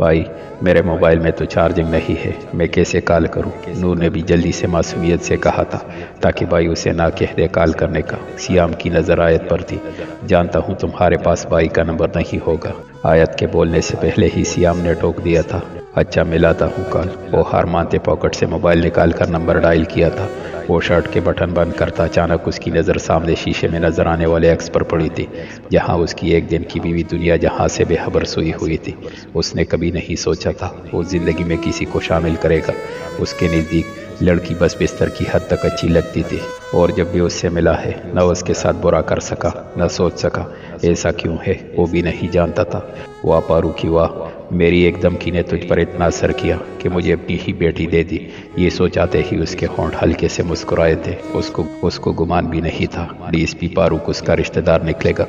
بھائی میرے موبائل میں تو چارجنگ نہیں ہے، میں کیسے کال کروں؟ نور نے بھی جلدی سے معصومیت سے کہا تھا تاکہ بھائی اسے نہ کہہ دے کال کرنے کا۔ سیام کی نظر آیت پر تھی۔ جانتا ہوں تمہارے پاس بھائی کا نمبر نہیں ہوگا۔ آیت کے بولنے سے پہلے ہی سیام نے ٹوک دیا تھا۔ اچھا ملاتا ہوں کال۔ وہ ہار مانتے پاکٹ سے موبائل نکال کر نمبر ڈائل کیا تھا۔ وہ شرٹ کے بٹن بند کرتا اچانک اس کی نظر سامنے شیشے میں نظر آنے والے ایکس پر پڑی تھی، جہاں اس کی ایک دن کی بیوی دنیا جہاں سے بے خبر سوئی ہوئی تھی۔ اس نے کبھی نہیں سوچا تھا وہ زندگی میں کسی کو شامل کرے گا۔ اس کے نزدیک لڑکی بس بستر کی حد تک اچھی لگتی تھی، اور جب بھی اس سے ملا ہے نہ اس کے ساتھ برا کر سکا نہ سوچ سکا ایسا کیوں ہے وہ بھی نہیں جانتا تھا۔ واہ پارو کی واہ، میری ایک دھمکی نے تجھ پر اتنا اثر کیا کہ مجھے اپنی ہی بیٹی دے دی۔ یہ سوچاتے ہی اس کے ہونٹ ہلکے سے مسکرائے تھے۔ اس کو گمان بھی نہیں تھا ڈی ایس پی فاروق اس کا رشتہ دار نکلے گا۔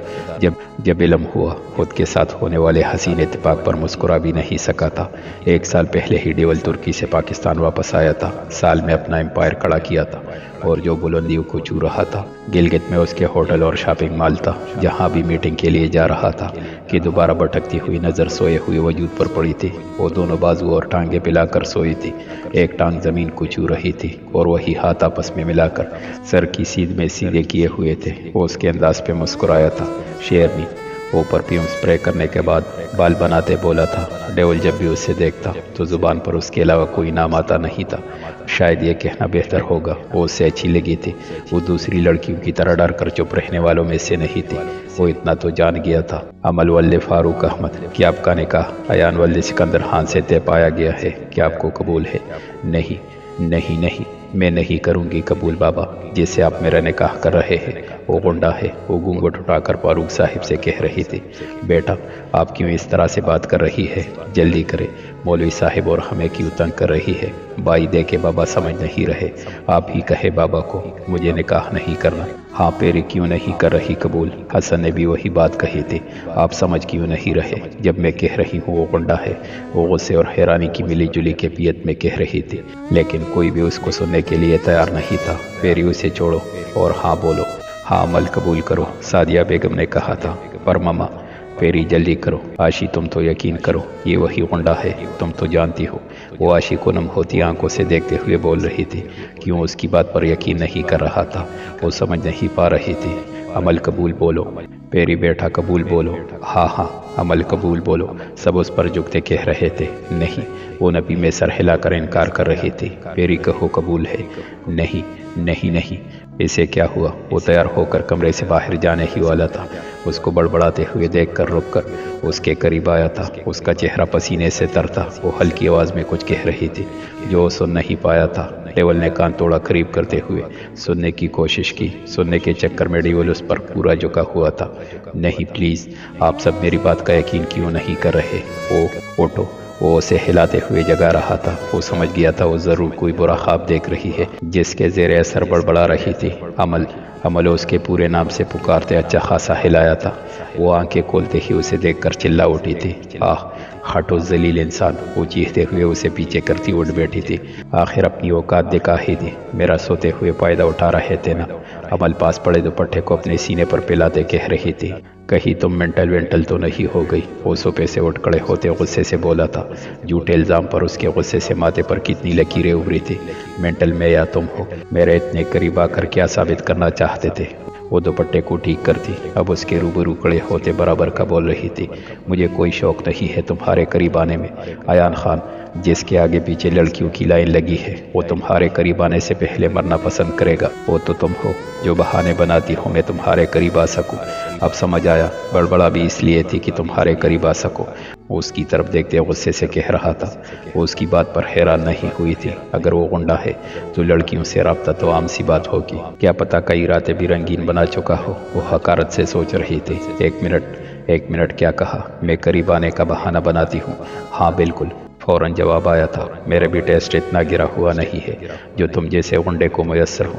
جب علم ہوا خود کے ساتھ ہونے والے حسین اتفاق پر مسکرا بھی نہیں سکا تھا۔ 1 سال پہلے ہی ڈیول ترکی سے پاکستان واپس آیا تھا۔ سال میں اپنا امپائر کھڑا کیا تھا اور جو بلندیوں کو چھو رہا تھا۔ گلگت میں اس کے ہوٹل اور شاپنگ مال تھا، جہاں بھی میٹنگ کے لیے جا رہا تھا کہ دوبارہ بھٹکتی ہوئی نظر سوئے ہوئے وجود پر پڑی تھی۔ وہ دونوں بازو اور ٹانگیں پلا کر سوئی تھی۔ ایک ٹانگ زمین کو چھو رہی تھی اور وہی ہاتھ آپس میں ملا کر سر کی سیدھ میں سیدھے کیے ہوئے تھے۔ وہ اس کے انداز پہ مسکرایا تھا۔ شیرنی وہ پرفیوم سپرے کرنے کے بعد بال بناتے بولا تھا۔ ڈیول جب بھی اسے دیکھتا تو زبان پر اس کے علاوہ کوئی نام آتا نہیں تھا۔ شاید یہ کہنا بہتر ہوگا وہ اسے اچھی لگی تھی۔ وہ دوسری لڑکیوں کی طرح ڈر کر چپ رہنے والوں میں سے نہیں تھی۔ وہ اتنا تو جان گیا تھا عمل والے فاروق احمد کہ آپ کا نکاح ایان والے سکندر خان سے طے پایا گیا ہے۔ کیا آپ کو قبول ہے؟ نہیں، میں نہیں کروں گی قبول بابا، جس سے آپ میرا نکاح کر رہے ہیں وہ گنڈا ہے۔ وہ گھونگھٹ اٹھا کر فاروق صاحب سے کہہ رہی تھی، بیٹا آپ کیوں اس طرح سے بات کر رہی ہے؟ جلدی کرے، مولوی صاحب اور ہمیں کیوں تنگ کر رہی ہے؟ بھائی دے کے بابا سمجھ نہیں رہے، آپ ہی کہے بابا کو مجھے نکاح نہیں کرنا۔ ہاں پیری کیوں نہیں کر رہی قبول؟ حسن نے بھی وہی بات کہی تھی، آپ سمجھ کیوں نہیں رہے؟ جب میں کہہ رہی ہوں وہ گنڈا ہے، وہ غصے اور حیرانی کی ملی جلی کیفیت میں کہہ رہی تھی، لیکن کوئی بھی اس کو سننے کے لیے تیار نہیں تھا۔ پیری اسے چھوڑو اور ہاں بولو، ہاں عمل قبول کرو، سعدیہ بیگم نے کہا تھا۔ پر ماما پیری جلدی کرو، عاشی تم تو یقین کرو یہ وہی غنڈا ہے، تم تو جانتی ہو۔ وہ عاشی کو نم ہوتی آنکھوں سے دیکھتے ہوئے بول رہی تھی، کیوں اس کی بات پر یقین نہیں کر رہا تھا؟ وہ سمجھ نہیں پا رہی تھی۔ عمل قبول بولو، پیری بیٹا قبول بولو۔ ہاں عمل قبول بولو۔ سب اس پر جھکتے کہہ رہے تھے، نہیں۔ وہ نبی میں سر ہلا کر انکار کر رہی تھی۔ پیری کہو قبول ہے۔ نہیں۔ اسے کیا ہوا؟ وہ تیار ہو کر کمرے سے باہر جانے ہی والا تھا۔ اس کو بڑبڑاتے ہوئے دیکھ کر رک کر اس کے قریب آیا تھا۔ اس کا چہرہ پسینے سے تر تھا۔ وہ ہلکی آواز میں کچھ کہہ رہی تھی جو سن نہیں پایا تھا۔ ڈیول نے کان توڑا قریب کرتے ہوئے سننے کی کوشش کی۔ سننے کے چکر میں ڈیول اس پر پورا جھکا ہوا تھا۔ نہیں پلیز، آپ سب میری بات کا یقین کیوں نہیں کر رہے؟ اوٹو۔ وہ اسے ہلاتے ہوئے جگا رہا تھا۔ وہ سمجھ گیا تھا وہ ضرور کوئی برا خواب دیکھ رہی ہے جس کے زیر اثر بڑبڑا رہی تھی۔ عمل اس کے پورے نام سے پکارتے اچھا خاصا ہلایا تھا۔ وہ آنکھیں کھولتے ہی اسے دیکھ کر چلا اٹھی تھی، آہ ہٹو ذلیل انسان۔ وہ چیختے ہوئے اسے پیچھے کرتی اٹھ بیٹھی تھی۔ آخر اپنی اوقات دکھا ہی دی، میرا سوتے ہوئے فائدہ اٹھا رہے تھے نا؟ عمل پاس پڑے دوپٹے کو اپنے سینے پر پھیلاتے کہہ رہی تھی، کہیں تم مینٹل تو نہیں ہو گئی؟ وہ صوفے سے اٹھ کھڑے ہوتے غصے سے بولا تھا۔ جھوٹے الزام پر اس کے غصے سے ماتھے پر کتنی لکیریں ابھری تھی۔ مینٹل میں یا تم ہو؟ میرے اتنے قریب آ کر کیا ثابت کرنا چاہتے تھے؟ وہ دوپٹے کو ٹھیک کرتی اب اس کے روبرو کھڑے ہوتے برابر کا بول رہی تھی، مجھے کوئی شوق نہیں ہے تمہارے قریب آنے میں۔ ایان خان جس کے آگے پیچھے لڑکیوں کی لائن لگی ہے وہ تمہارے قریب آنے سے پہلے مرنا پسند کرے گا۔ وہ تو تم ہو جو بہانے بناتی ہو میں تمہارے قریب آ سکوں۔ اب سمجھ آیا، بڑبڑا بھی اس لیے تھی کہ تمہارے قریب آ سکو۔ وہ اس کی طرف دیکھتے غصے سے کہہ رہا تھا۔ وہ اس کی بات پر حیران نہیں ہوئی تھی۔ اگر وہ گنڈا ہے تو لڑکیوں سے رابطہ تو عام سی بات ہوگی، کیا پتہ کئی راتیں بھی رنگین بنا چکا ہو۔ وہ حقارت سے سوچ رہی تھی۔ ایک منٹ کیا کہا؟ میں قریب آنے کا بہانہ بناتی ہوں؟ ہاں بالکل، فوراً جواب آیا تھا۔ میرے بھی ٹیسٹ اتنا گرا ہوا نہیں ہے جو تم جیسے غنڈے کو میسر ہو۔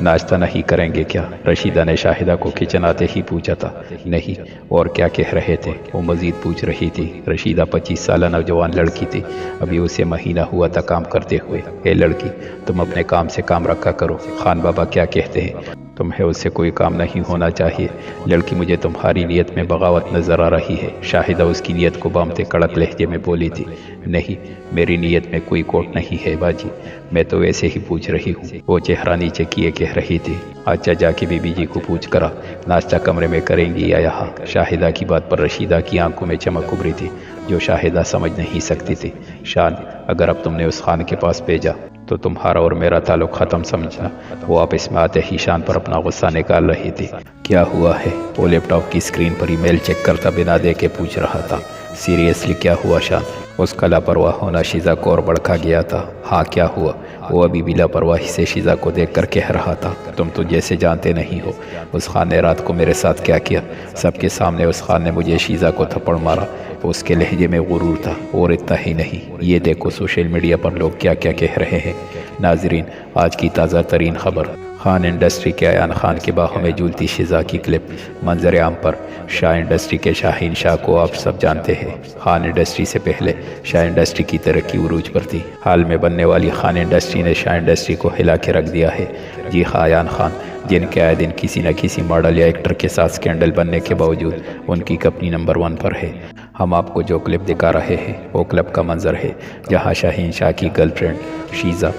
ناشتہ نہیں کریں گے کیا؟ رشیدہ نے شاہدہ کو کچن آتے ہی پوچھا تھا۔ نہیں، اور کیا کہہ رہے تھے؟ وہ مزید پوچھ رہی تھی۔ رشیدہ 25 سالہ نوجوان لڑکی تھی، ابھی اسے مہینہ ہوا تھا کام کرتے ہوئے۔ اے لڑکی، تم اپنے کام سے کام رکھا کرو۔ خان بابا کیا کہتے ہیں؟ تمہیں اس سے کوئی کام نہیں ہونا چاہیے۔ لڑکی، مجھے تمہاری نیت میں بغاوت نظر آ رہی ہے۔ شاہدہ اس کی نیت کو بامتے کڑک لہجے میں بولی تھی۔ نہیں، میری نیت میں کوئی کوٹ نہیں ہے باجی، میں تو ایسے ہی پوچھ رہی ہوں۔ وہ چہرہ نیچے کیے کہہ رہی تھی۔ اچھا، جا کے بی بی جی کو پوچھ کرا ناشتہ کمرے میں کریں گی یا یہاں؟ شاہدہ کی بات پر رشیدہ کی آنکھوں میں چمک ابھری تھی جو شاہدہ سمجھ نہیں سکتی تھی۔ شان، اگر اب تم نے اس خان کے پاس بھیجا تو تمہارا اور میرا تعلق ختم سمجھنا۔ وہ آپس میں آتے ہی شان پر اپنا غصہ نکال رہی تھی۔ کیا ہوا ہے؟ وہ لیپ ٹاپ کی اسکرین پر ای میل چیک کرتا بنا دے کے پوچھ رہا تھا۔ سیریسلی کیا ہوا شان؟ اس کا لاپرواہ ہونا شیزا کو اور بڑکا گیا تھا۔ ہاں، کیا ہوا؟ وہ ابھی بھی لاپرواہی سے شیزا کو دیکھ کر کہہ رہا تھا، تم تو جیسے جانتے نہیں ہو اس خان نے رات کو میرے ساتھ کیا کیا۔ سب کے سامنے اس خان نے مجھے شیزا کو تھپڑ مارا۔ اس کے لہجے میں غرور تھا، اور اتنا ہی نہیں، یہ دیکھو سوشل میڈیا پر لوگ کیا کیا کہہ رہے ہیں۔ ناظرین، آج کی تازہ ترین خبر، خان انڈسٹری کے ایان خان کے باہوں میں جھولتی شیزا کی کلپ۔ منظر عام پر شاہ انڈسٹری کے شاہین شاہ کو آپ سب جانتے ہیں۔ خان انڈسٹری سے پہلے شاہ انڈسٹری کی ترقی عروج پر تھی۔ حال میں بننے والی خان انڈسٹری نے شاہ انڈسٹری کو ہلا کے رکھ دیا ہے۔ جی ہاں، ایان خان، جن کے آئے دن کسی نہ کسی ماڈل یا ایکٹر کے ساتھ سکینڈل بننے کے باوجود ان کی کمپنی نمبر 1 پر ہے۔ ہم آپ کو جو کلپ دکھا رہے ہیں وہ کلب کا منظر ہے جہاں شاہین شاہ کی گرل فرینڈ شیزا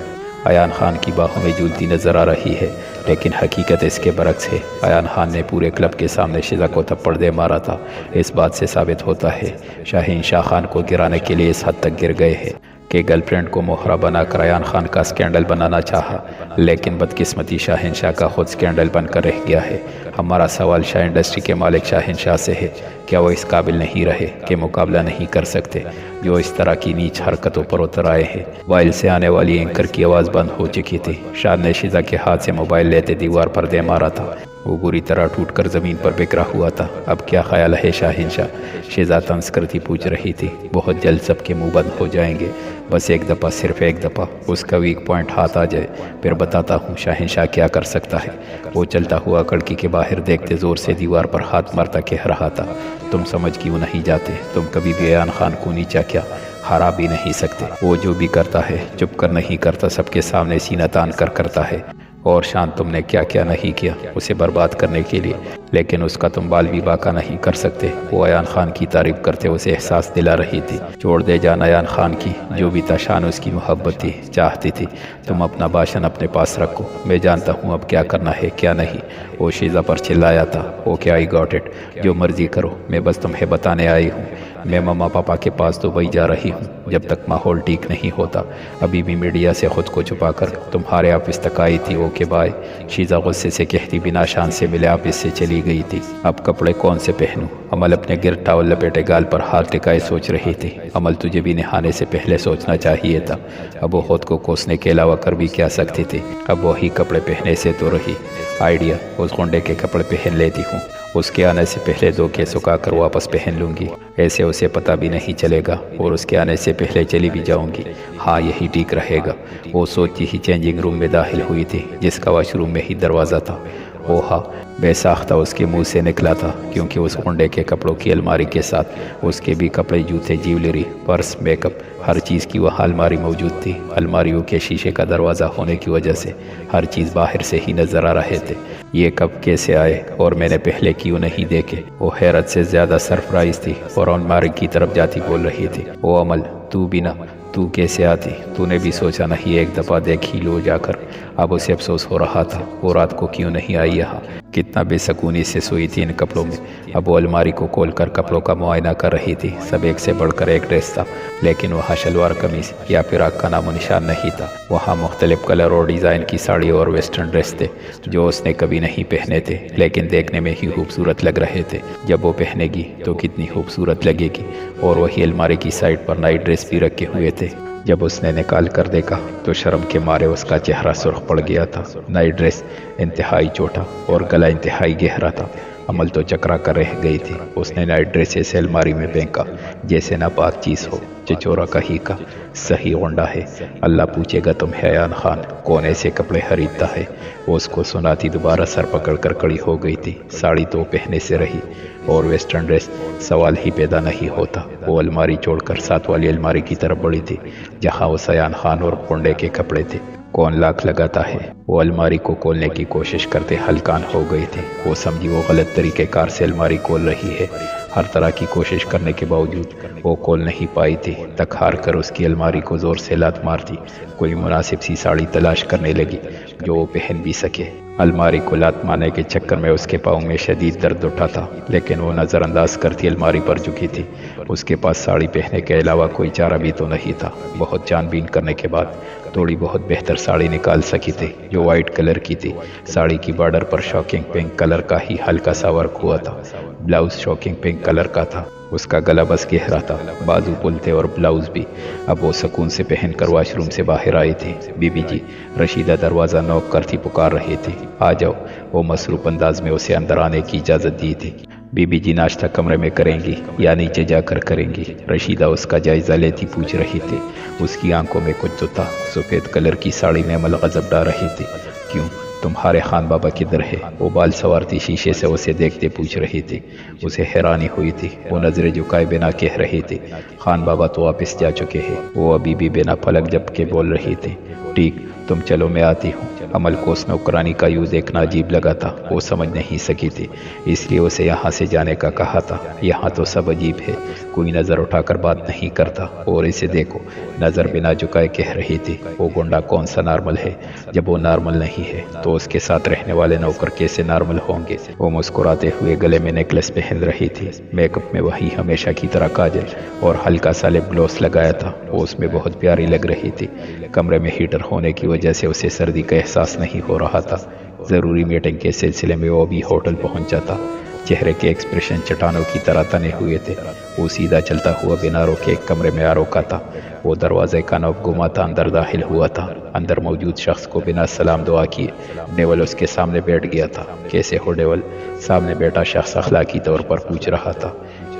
ایان خان کی باہوں میں جھولتی نظر آ رہی ہے، لیکن حقیقت اس کے برعکس ہے۔ ایان خان نے پورے کلب کے سامنے شیزا کو تھپڑ دے مارا تھا۔ اس بات سے ثابت ہوتا ہے شاہین شاہ خان کو گرانے کے لیے اس حد تک گر گئے ہیں کہ گرل فرینڈ کو موہرا بنا کر ایان خان کا سکینڈل بنانا چاہا، لیکن بدقسمتی شاہین شاہ کا خود سکینڈل بن کر رہ گیا ہے۔ ہمارا سوال شاہ انڈسٹری کے مالک شاہین شاہ سے ہے، کیا وہ اس قابل نہیں رہے کہ مقابلہ نہیں کر سکتے جو اس طرح کی نیچ حرکتوں پر اتر آئے ہیں؟ موبائل سے آنے والی اینکر کی آواز بند ہو چکی تھی۔ شاہ نے شیزا کے ہاتھ سے موبائل لیتے دیوار پر دے مارا تھا۔ وہ بری طرح ٹوٹ کر زمین پر بکھرا ہوا تھا۔ اب کیا خیال ہے شاہین شاہ؟ شیزا طنز کرتی پوچھ رہی تھی۔ بہت جلد سب کے منہ بند ہو جائیں گے، بس ایک دفعہ، صرف ایک دفعہ اس کا ویک پوائنٹ ہاتھ آ جائے، پھر بتاتا ہوں شاہین شاہ کیا کر سکتا ہے۔ وہ چلتا ہوا کھڑکی کے باہر دیکھتے زور سے دیوار پر ہاتھ مارتا کہہ رہا تھا، تم سمجھ کیوں نہیں جاتے؟ تم کبھی بھی ایان خان کو نیچا کیا ہرا بھی نہیں سکتے۔ وہ جو بھی کرتا ہے چپ کر نہیں کرتا، سب کے سامنے سینہ تان کر کرتا ہے۔ اور شان، تم نے کیا کیا نہیں کیا اسے برباد کرنے کے لیے، لیکن اس کا تم بال بھی باقا نہیں کر سکتے۔ وہ ایان خان کی تعریف کرتے اسے احساس دلا رہی تھی۔ چھوڑ دے جان ایان خان کی، جو بھی تھا شان اس کی محبت تھی، چاہتی تھی۔ تم اپنا باشن اپنے پاس رکھو، میں جانتا ہوں اب کیا کرنا ہے کیا نہیں۔ وہ شیزا پر چلایا تھا۔ اوکے، آئی گاٹ اٹ، جو مرضی کرو، میں بس تمہیں بتانے آئی ہوں۔ میں ماما پاپا کے پاس دبئی جا رہی ہوں جب تک ماحول ٹھیک نہیں ہوتا۔ ابھی بھی میڈیا سے خود کو چھپا کر تمہارے آفس تک آئی تھی۔ اوکے بائے، شیزا غصے سے کہتی بنا شان سے ملے آفس سے چلی گئی تھی۔ اب کپڑے کون سے پہنوں؟ عمل اپنے گرد ٹاول لپیٹے گال پر ہاتھ ٹکائے سوچ رہی تھی۔ عمل، تجھے بھی نہانے سے پہلے سوچنا چاہیے تھا۔ اب وہ خود کو کوسنے کے علاوہ کر بھی کیا سکتی تھی؟ اب وہی کپڑے پہنے سے تو رہی۔ آئیڈیا، اس گنڈے کے کپڑے پہن لیتی ہوں، اس کے آنے سے پہلے دھو کے سکھا کر واپس پہن لوں گی، ایسے اسے پتہ بھی نہیں چلے گا، اور اس کے آنے سے پہلے چلی بھی جاؤں گی۔ ہاں، یہی ٹھیک رہے گا۔ وہ سوچتی ہی چینجنگ روم میں داخل ہوئی تھی جس کا واش روم میں ہی دروازہ تھا۔ اوہا، بے ساختہ اس کے منہ سے نکلا تھا، کیونکہ اس گنڈے کے کپڑوں کی الماری کے ساتھ اس کے بھی کپڑے، جوتے، جیولری، پرس، میک اپ، ہر چیز کی وہاں الماری موجود تھی۔ الماریوں کے شیشے کا دروازہ ہونے کی وجہ سے ہر چیز باہر سے ہی نظر آ رہے تھے۔ یہ کب کیسے آئے اور میں نے پہلے کیوں نہیں دیکھے؟ وہ حیرت سے زیادہ سرپرائز تھی اور الماری کی طرف جاتی بول رہی تھی، او عمل، تو بھی نہ، تو کیسے آتی؟ تو نے بھی سوچا نہیں ایک دفعہ دیکھ ہی لو جا کر؟ اب اسے افسوس ہو رہا تھا وہ رات کو کیوں نہیں آئی یہاں، کتنا بے سکونی سے سوئی تھی ان کپڑوں میں۔ اب وہ الماری کو کھول کر کپڑوں کا معائنہ کر رہی تھی۔ سب ایک سے بڑھ کر ایک ڈریس تھا، لیکن وہاں شلوار قمیض یا فراق کا نام و نشان نہیں تھا۔ وہاں مختلف کلر اور ڈیزائن کی ساڑی اور ویسٹرن ڈریس تھے جو اس نے کبھی نہیں پہنے تھے، لیکن دیکھنے میں ہی خوبصورت لگ رہے تھے۔ جب وہ پہنے گی تو کتنی خوبصورت لگے گی۔ اور وہی الماری کی سائڈ پر نائٹ ڈریس بھی رکھے ہوئے تھے۔ جب اس نے نکال کر دیکھا تو شرم کے مارے اس کا چہرہ سرخ پڑ گیا تھا۔ نائٹ ڈریس انتہائی چھوٹا اور گلا انتہائی گہرا تھا۔ عمل تو چکرا کر رہ گئی تھی۔ اس نے نائٹ ڈریس اسے الماری میں پھینکا جیسے ناپاک چیز ہو۔ چچورا کہی کا صحیح غنڈا ہے، اللہ پوچھے گا تمہیں ایان خان کون ایسے کپڑے خریدتا ہے۔ وہ اس کو سناتی دوبارہ سر پکڑ کر کھڑی ہو گئی تھی۔ ساڑی تو پہنے سے رہی اور ویسٹرن ڈریس سوال ہی پیدا نہیں ہوتا۔ وہ الماری چھوڑ کر ساتھ والی الماری کی طرف بڑھی تھی جہاں وہ ایان خان اور غنڈے کے کپڑے تھے۔ کون لاک لگاتا ہے؟ وہ الماری کو کھولنے کی کوشش کرتے ہلکان ہو گئی تھی۔ وہ سمجھی وہ غلط طریقے کار سے الماری کھول رہی ہے۔ ہر طرح کی کوشش کرنے کے باوجود وہ کھول نہیں پائی تھی۔ تک ہار کر اس کی الماری کو زور سے لات مارتی کوئی مناسب سی ساڑی تلاش کرنے لگی جو وہ پہن بھی سکے۔ الماری کو لات مارنے کے چکر میں اس کے پاؤں میں شدید درد اٹھا تھا، لیکن وہ نظر انداز کرتی الماری پر جھکی تھی۔ اس کے پاس ساڑی پہننے کے علاوہ کوئی چارہ بھی تو نہیں تھا۔ بہت جان بین کرنے کے بعد تھوڑی بہت بہتر ساڑی نکال سکی تھی جو وائٹ کلر کی تھی۔ ساڑی کی بارڈر پر شاکنگ پنک کلر کا ہی ہلکا سا ورک ہوا تھا۔ بلاؤز شاکنگ پنک کلر کا تھا۔ اس کا گلا بس گہرا تھا، بازو پلتے اور بلاؤز بھی۔ اب وہ سکون سے پہن کر واش روم سے باہر آئی تھی۔ بی بی جی، رشیدہ دروازہ نوک کرتی پکار رہی تھی۔ آ جاؤ، وہ مصروف انداز میں اسے اندر آنے کی اجازت دی تھی۔ بی بی جی ناشتہ کمرے میں کریں گی یا نیچے جا کر کریں گی؟ رشیدہ اس کا جائزہ لیتی پوچھ رہی تھی۔ اس کی آنکھوں میں کچھ تو تھا۔ سفید کلر کی ساڑی میں عمل غضب ڈال رہی تھی۔ کیوں، تمہارے خان بابا کدھر ہے؟ وہ بال سوارتی شیشے سے اسے دیکھتے پوچھ رہی تھی۔ اسے حیرانی ہوئی تھی۔ وہ نظریں جھکائے بنا کہہ رہی تھی، خان بابا تو واپس جا چکے ہیں۔ وہ ابھی بھی بنا پلک جھپکے کے بول رہی تھی، ٹھیک، تم چلو میں آتی ہوں۔ عمل کو اس نوکرانی کا یوں دیکھنا عجیب لگا تھا۔ وہ سمجھ نہیں سکی تھی، اس لیے اسے یہاں سے جانے کا کہا تھا۔ یہاں تو سب عجیب ہے، کوئی نظر اٹھا کر بات نہیں کرتا، اور اسے دیکھو، نظر بنا جھکائے کہہ رہی تھی۔ وہ گنڈا کون سا نارمل ہے؟ جب وہ نارمل نہیں ہے تو اس کے ساتھ رہنے والے نوکر کیسے نارمل ہوں گے؟ وہ مسکراتے ہوئے گلے میں نیکلس پہن رہی تھی۔ میک اپ میں وہی ہمیشہ کی طرح کاجل اور ہلکا سا لپ گلوس لگایا تھا۔ وہ اس میں بہت پیاری لگ رہی تھی۔ کمرے میں ہیٹر ہونے کی وجہ سے اسے سردی کا احساس نہیں ہو رہا تھا۔ ضروری میٹنگ کے سلسلے میں وہ بھی ہوٹل پہنچا تھا۔ چہرے کے ایکسپریشن چٹانوں کی طرح تنے ہوئے تھے۔ وہ سیدھا چلتا ہوا بنا روکے ایک کمرے میں آ روکا تھا۔ وہ دروازے کا نوب گھماتا اندر داخل ہوا تھا۔ اندر موجود شخص کو بنا سلام دعا کیے ڈیول اس کے سامنے بیٹھ گیا تھا۔ کیسے ہو ڈیول؟ سامنے بیٹھا شخص اخلاقی طور پر پوچھ رہا تھا۔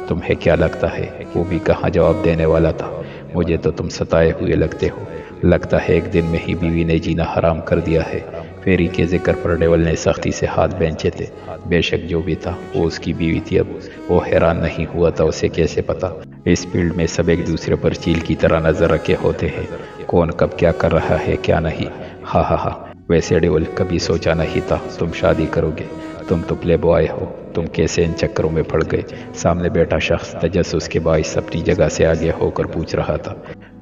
تمہیں کیا لگتا ہے؟ وہ بھی کہاں جواب دینے والا تھا۔ مجھے تو تم ستائے ہوئے لگتے ہو۔ لگتا ہے ایک دن میں ہی بیوی نے جینا حرام کر دیا ہے۔ فیری کے ذکر پر ڈیول نے سختی سے ہاتھ بینچے تھے۔ بے شک جو بھی تھا وہ اس کی بیوی تھی۔ اب وہ حیران نہیں ہوا تھا، اسے کیسے پتا؟ اس فیلڈ میں سب ایک دوسرے پر چیل کی طرح نظر رکھے ہوتے ہیں، کون کب کیا کر رہا ہے کیا نہیں۔ ہاں ہاں ہاں، ویسے ڈیول کبھی سوچا نہیں تھا تم شادی کرو گے۔ تم تو پلے بوائے ہو، تم کیسے ان چکروں میں پڑ گئے؟ سامنے بیٹھا شخص تجسس کے باعث اپنی جگہ سے آگے ہو کر پوچھ رہا تھا۔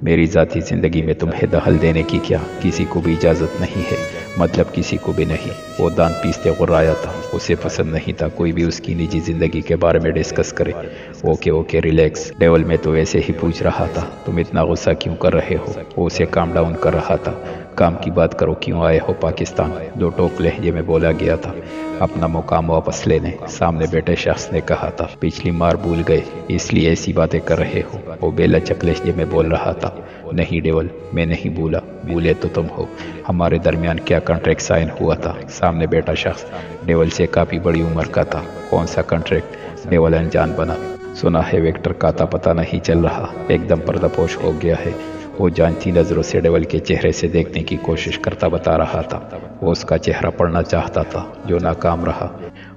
میری ذاتی زندگی میں تمہیں دخل دینے کی کیا کسی کو بھی اجازت نہیں ہے؟ مطلب کسی کو بھی نہیں؟ وہ دانت پیستے غرایا تھا۔ اسے پسند نہیں تھا کوئی بھی اس کی نجی زندگی کے بارے میں ڈسکس کرے۔ اوکے ریلیکس، ڈیول میں تو ایسے ہی پوچھ رہا تھا، تم اتنا غصہ کیوں کر رہے ہو؟ وہ اسے کام ڈاؤن کر رہا تھا۔ کام کی بات کرو، کیوں آئے ہو پاکستان؟ دو ٹوک لہجے میں بولا گیا تھا۔ اپنا مقام واپس لینے، سامنے بیٹھے شخص نے کہا تھا۔ پچھلی مار بھول گئے اس لیے ایسی باتیں کر رہے ہو؟ وہ بے لچک لہجے میں بول رہا تھا۔ نہیں ڈیول، میں نہیں بھولا، بھولے تو تم ہو۔ ہمارے درمیان کیا کانٹریکٹ سائن ہوا تھا؟ سامنے بیٹھا شخص ڈیول سے کافی بڑی عمر کا تھا۔ کون سا کانٹریکٹ؟ ڈیول انجان بنا۔ سنا ہے ویکٹر کا تھا پتہ نہیں چل رہا، ایک دم پردہ پوش ہو گیا ہے۔ وہ جانتی نظروں سے ڈیول کے چہرے سے دیکھنے کی کوشش کرتا بتا رہا تھا۔ وہ اس کا چہرہ پڑھنا چاہتا تھا جو ناکام رہا۔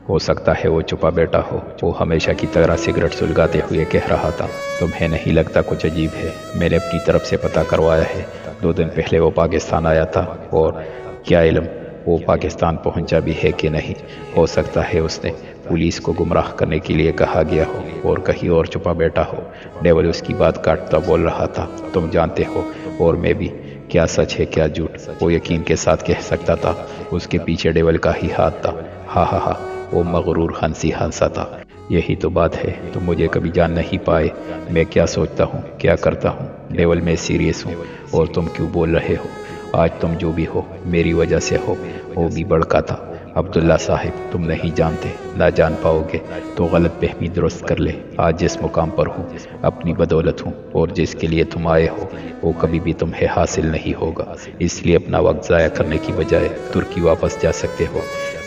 ہو سکتا ہے وہ چھپا بیٹا ہو۔ وہ ہمیشہ کی طرح سگریٹ سلگاتے ہوئے کہہ رہا تھا، تمہیں نہیں لگتا کچھ عجیب ہے؟ میں نے اپنی طرف سے پتہ کروایا ہے، 2 دن پہلے وہ پاکستان آیا تھا، اور کیا علم وہ پاکستان پہنچا بھی ہے کہ نہیں۔ ہو سکتا ہے اس نے پولیس کو گمراہ کرنے کے لیے کہا گیا ہو اور کہیں اور چھپا بیٹا ہو۔ ڈیول اس کی بات کاٹتا بول رہا تھا، تم جانتے ہو اور میں بھی، کیا سچ ہے کیا جھوٹ؟ وہ یقین کے ساتھ کہہ سکتا تھا۔ اس کے پیچھے ڈیول کا ہی ہاتھ تھا۔ ہاں، وہ مغرور ہنسا تھا۔ یہی تو بات ہے، تم مجھے کبھی جان نہیں پائے، میں کیا سوچتا ہوں کیا کرتا ہوں۔ ڈیول میں سیریس ہوں، اور تم کیوں بول رہے ہو؟ آج تم جو بھی ہو میری وجہ سے ہو۔ وہ بھی بڑکا تھا۔ عبداللہ صاحب، تم نہیں جانتے، نہ جان پاؤ گے تو غلط فہمی درست کر لے۔ آج جس مقام پر ہوں اپنی بدولت ہوں، اور جس کے لیے تم آئے ہو وہ کبھی بھی تمہیں حاصل نہیں ہوگا۔ اس لیے اپنا وقت ضائع کرنے کی بجائے ترکی واپس جا سکتے ہو۔